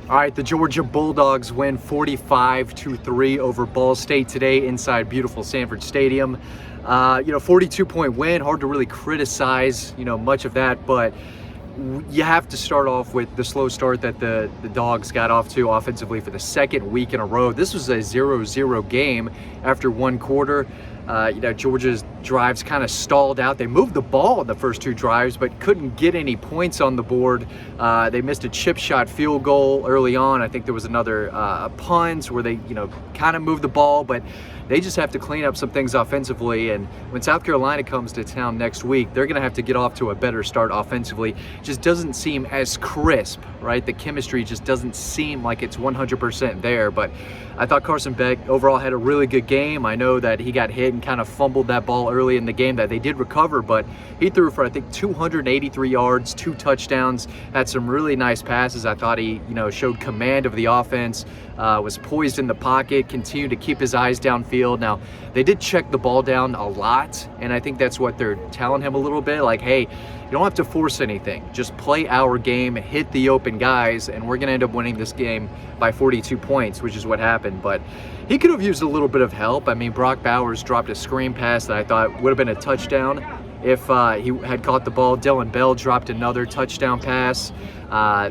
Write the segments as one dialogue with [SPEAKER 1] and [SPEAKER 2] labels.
[SPEAKER 1] All right, the Georgia Bulldogs win 45-3 over Ball State today inside beautiful Sanford Stadium. 42-point win, hard to really criticize, much of that, but you have to start off with the slow start that the Dogs got off to offensively for the second week in a row. This was a 0-0 game after one quarter. Georgia's drives kind of stalled out. They moved the ball in the first two drives, but couldn't get any points on the board. They missed a chip shot field goal early on. I think there was another punt where they, kind of moved the ball, but they just have to clean up some things offensively. And when South Carolina comes to town next week, they're going to have to get off to a better start offensively. It just doesn't seem as crisp, right? The chemistry just doesn't seem like it's 100% there. But I thought Carson Beck overall had a really good game. I know that he got hit and kind of fumbled that ball early in the game that they did recover, but he threw for, I think, 283 yards, 2 touchdowns, had some really nice passes. I thought he, showed command of the offense, was poised in the pocket, continued to keep his eyes downfield. Now, they did check the ball down a lot, and I think that's what they're telling him a little bit, like, hey, you don't have to force anything. Just play our game, hit the open guys, and we're going to end up winning this game by 42 points, which is what happened. But he could have used a little bit of help. I mean, Brock Bowers dropped a screen pass that I thought would have been a touchdown if he had caught the ball. Dylan Bell dropped another touchdown pass.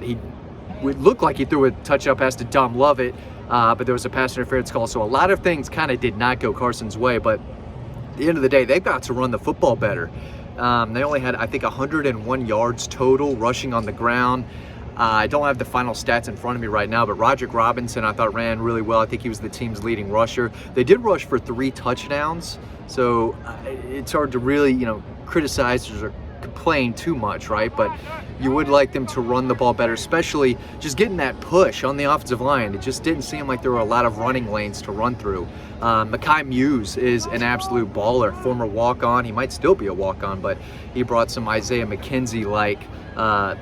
[SPEAKER 1] He would look like he threw a touchdown pass to Dom Lovett, but there was a pass interference call. So a lot of things kind of did not go Carson's way. But at the end of the day, they've got to run the football better. They only had, I think, 101 yards total rushing on the ground. I don't have the final stats in front of me right now, but Roderick Robinson, I thought, ran really well. I think he was the team's leading rusher. They did rush for 3 touchdowns, so it's hard to really, criticize or complain too much, right? But you would like them to run the ball better, especially just getting that push on the offensive line. It just didn't seem like there were a lot of running lanes to run through. Mekhi Muse is an absolute baller, former walk-on. He might still be a walk-on, but he brought some Isaiah McKenzie-like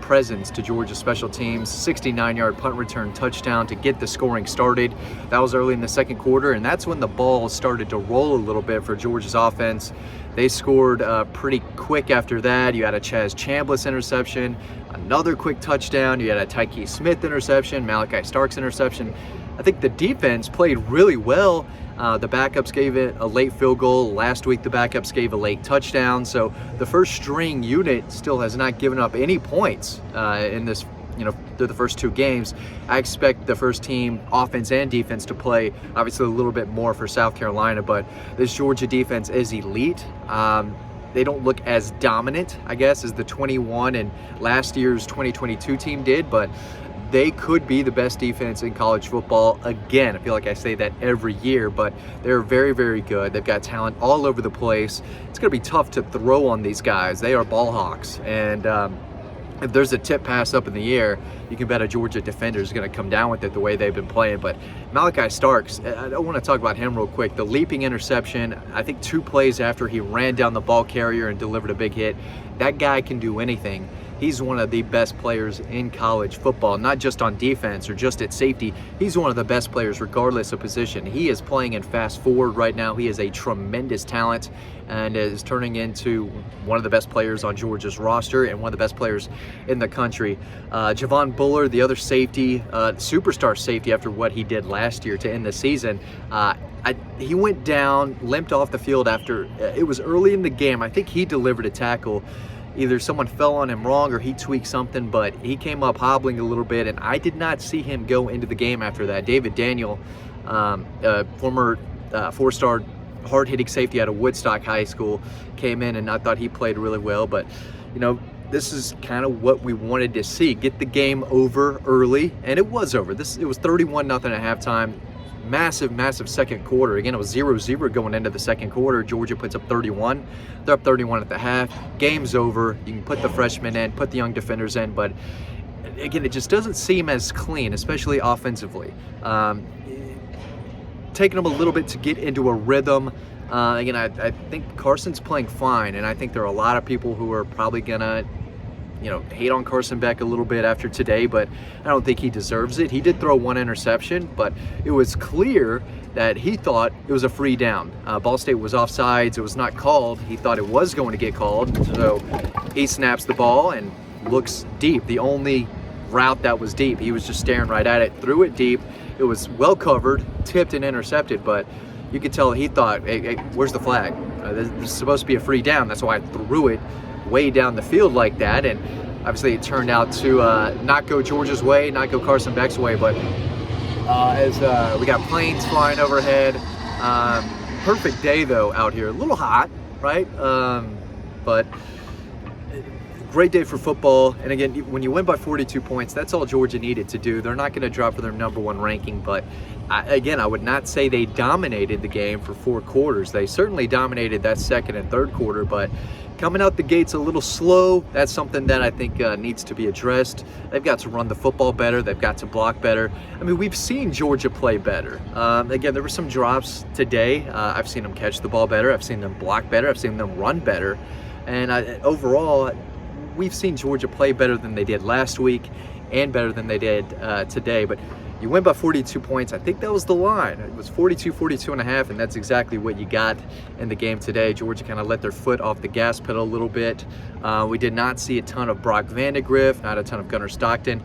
[SPEAKER 1] presence to Georgia special teams. 69-yard punt return touchdown to get the scoring started. That was early in the second quarter, and that's when the ball started to roll a little bit for Georgia's offense. They scored pretty quick after that. You had a Chaz Chambliss interception, another quick touchdown. You had a Tyke Smith interception, Malachi Starks interception. I think the defense played really well. The backups gave it a late field goal. Last week, the backups gave a late touchdown. So the first string unit still has not given up any points in this, through the first 2 games. I expect the first team offense and defense to play obviously a little bit more for South Carolina, but this Georgia defense is elite. They don't look as dominant, I guess, as the 21 and last year's 2022 team did, but they could be the best defense in college football again. I feel like I say that every year, but they're very, very good. They've got talent all over the place. It's going to be tough to throw on these guys. They are ball hawks, and if there's a tip pass up in the air, you can bet a Georgia defender is going to come down with it the way they've been playing. But Malachi Starks, I want to talk about him real quick. The leaping interception, I think 2 plays after he ran down the ball carrier and delivered a big hit. That guy can do anything. He's one of the best players in college football, not just on defense or just at safety. He's one of the best players regardless of position. He is playing in fast forward right now. He is a tremendous talent and is turning into one of the best players on Georgia's roster and one of the best players in the country. Javon Bullard, the other safety, superstar safety after what he did last year to end the season, he went down, limped off the field after, it was early in the game. I think he delivered a tackle. Either someone fell on him wrong or he tweaked something, but he came up hobbling a little bit, and I did not see him go into the game after that. David Daniel, former 4-star hard-hitting safety out of Woodstock High School, came in, and I thought he played really well. But, this is kind of what we wanted to see. Get the game over early, and it was over. It was 31-0 at halftime. Massive second quarter. Again, it was 0-0 going into the second quarter. Georgia puts up 31. They're up 31 at the half. Game's over. You can put the freshmen in, put the young defenders in, but again, it just doesn't seem as clean, especially offensively. Taking them a little bit to get into a rhythm. Again, I think Carson's playing fine, and I think there are a lot of people who are probably gonna hate on Carson Beck a little bit after today, but I don't think he deserves it. He did throw 1 interception, but it was clear that he thought it was a free down. Ball State was offsides. It was not called. He thought it was going to get called, so he snaps the ball and looks deep. The only route that was deep. He was just staring right at it, threw it deep. It was well covered, tipped and intercepted, but you could tell he thought, hey, where's the flag? This is supposed to be a free down. That's why I threw it way down the field like that. And obviously it turned out to not go Georgia's way, not go Carson Beck's way, but as we got planes flying overhead. Perfect day though out here. A little hot, right? But great day for football. And again, when you win by 42 points, that's all Georgia needed to do. They're not going to drop for their #1 ranking, but I would not say they dominated the game for 4 quarters. They certainly dominated that second and third quarter, but coming out the gates a little slow, that's something that I think needs to be addressed. They've got to run the football better. They've got to block better. I mean, we've seen Georgia play better. Again, there were some drops today. I've seen them catch the ball better. I've seen them block better. I've seen them run better. And overall, we've seen Georgia play better than they did last week and better than they did today. But you win by 42 points. I think that was the line. It was 42, 42 and a half, and that's exactly what you got in the game today. Georgia kind of let their foot off the gas pedal a little bit. We did not see a ton of Brock Vandegrift, not a ton of Gunnar Stockton.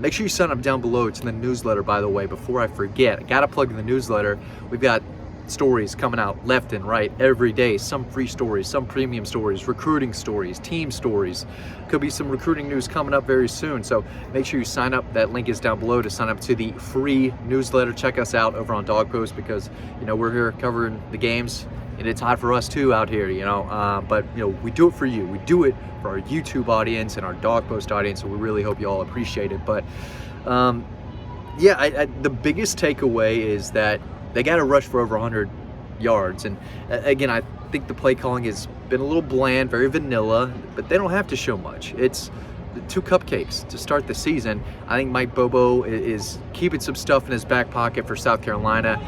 [SPEAKER 1] Make sure you sign up down below. It's in the newsletter, by the way, before I forget. I got to plug in the newsletter. We've got stories coming out left and right every day. Some free stories, some premium stories, recruiting stories, team stories. Could be some recruiting news coming up very soon. So make sure you sign up. That link is down below to sign up to the free newsletter. Check us out over on Dog Post because, you know, we're here covering the games and it's hot for us too out here, you know. But, you know, we do it for you. We do it for our YouTube audience and our Dog Post audience. So we really hope you all appreciate it. But yeah, the biggest takeaway is that they got to rush for over 100 yards. And again, I think the play calling has been a little bland, very vanilla, but they don't have to show much. It's the 2 cupcakes to start the season. I think Mike Bobo is keeping some stuff in his back pocket for South Carolina.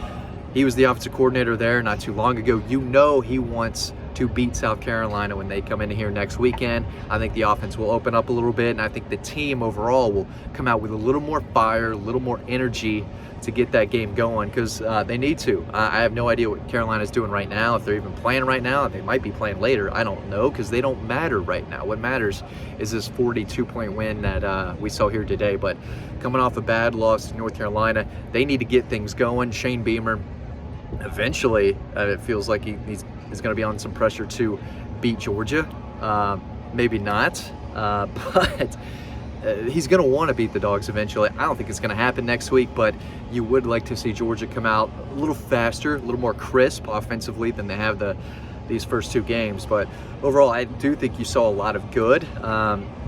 [SPEAKER 1] He was the offensive coordinator there not too long ago. You know he wants to beat South Carolina when they come in here next weekend. I think the offense will open up a little bit, and I think the team overall will come out with a little more fire, a little more energy to get that game going because they need to. I have no idea what Carolina's doing right now, if they're even playing right now. They might be playing later. I don't know because they don't matter right now. What matters is this 42-point win that we saw here today. But coming off a bad loss to North Carolina, they need to get things going. Shane Beamer, eventually, it feels like he's going to be on some pressure to beat Georgia. Maybe not, but he's going to want to beat the Dogs eventually. I don't think it's going to happen next week, but you would like to see Georgia come out a little faster, a little more crisp offensively than they have these first 2 games. But overall, I do think you saw a lot of good.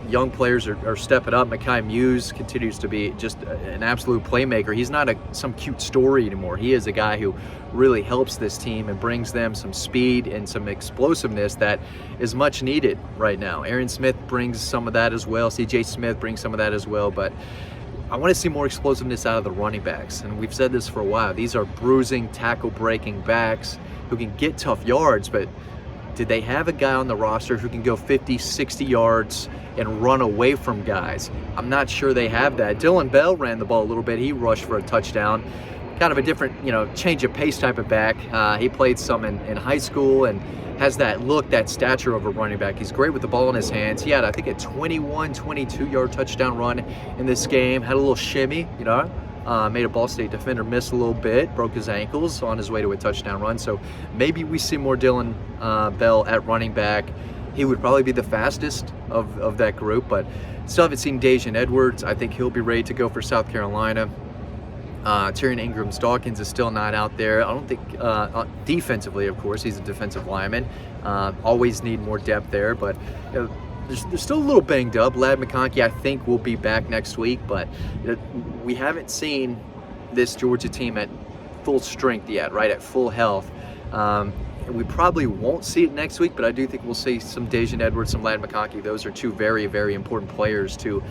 [SPEAKER 1] Young players are stepping up. Mekhi Muse continues to be just an absolute playmaker. He's not some cute story anymore. He is a guy who really helps this team and brings them some speed and some explosiveness that is much needed right now. Aaron Smith brings some of that as well. CJ Smith brings some of that as well. But I want to see more explosiveness out of the running backs. And we've said this for a while. These are bruising, tackle-breaking backs who can get tough yards, but did they have a guy on the roster who can go 50, 60 yards and run away from guys? I'm not sure they have that. Dylan Bell ran the ball a little bit. He rushed for a touchdown. Kind of a different, you know, change of pace type of back. He played some in high school and has that look, that stature of a running back. He's great with the ball in his hands. He had, I think, a 21, 22-yard touchdown run in this game. Had a little shimmy, you know. Made a Ball State defender miss a little bit, broke his ankles on his way to a touchdown run. So maybe we see more Dylan Bell at running back. He would probably be the fastest of that group, but still haven't seen Daijun Edwards. I think he'll be ready to go for South Carolina. Tyrion Ingrams-Dawkins is still not out there. I don't think, defensively, of course, he's a defensive lineman. Always need more depth there, but you know, they're still a little banged up. Ladd McConkey, I think, will be back next week, but you know, we haven't seen this Georgia team at full strength yet, right, at full health. We probably won't see it next week, but I do think we'll see some Daijun Edwards, some Ladd McConkey. Those are 2 very, very important players to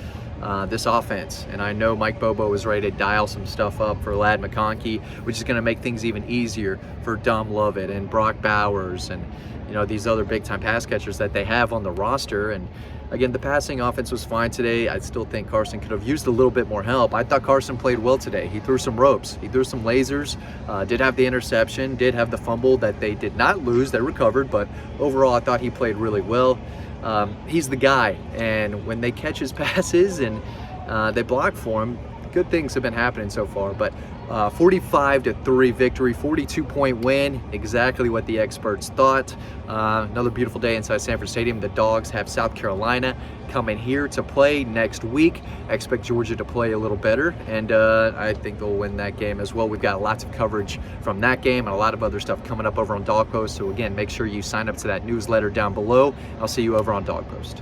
[SPEAKER 1] this offense. And I know Mike Bobo is ready to dial some stuff up for Ladd McConkey, which is going to make things even easier for Dom Lovett and Brock Bowers and, you know, these other big-time pass catchers that they have on the roster. And again, the passing offense was fine today. I still think Carson could have used a little bit more help. I thought Carson played well today. He threw some ropes. He threw some lasers, did have the interception, did have the fumble that they did not lose. They recovered, but overall, I thought he played really well. He's the guy, and when they catch his passes and They blocked for him. Good things have been happening so far, but 45-3 victory, 42-point win, exactly what the experts thought. Another beautiful day inside Sanford Stadium. The Dogs have South Carolina coming here to play next week. I expect Georgia to play a little better, and I think they'll win that game as well. We've got lots of coverage from that game and a lot of other stuff coming up over on Dog Post. So again, make sure you sign up to that newsletter down below. I'll see you over on Dog Post.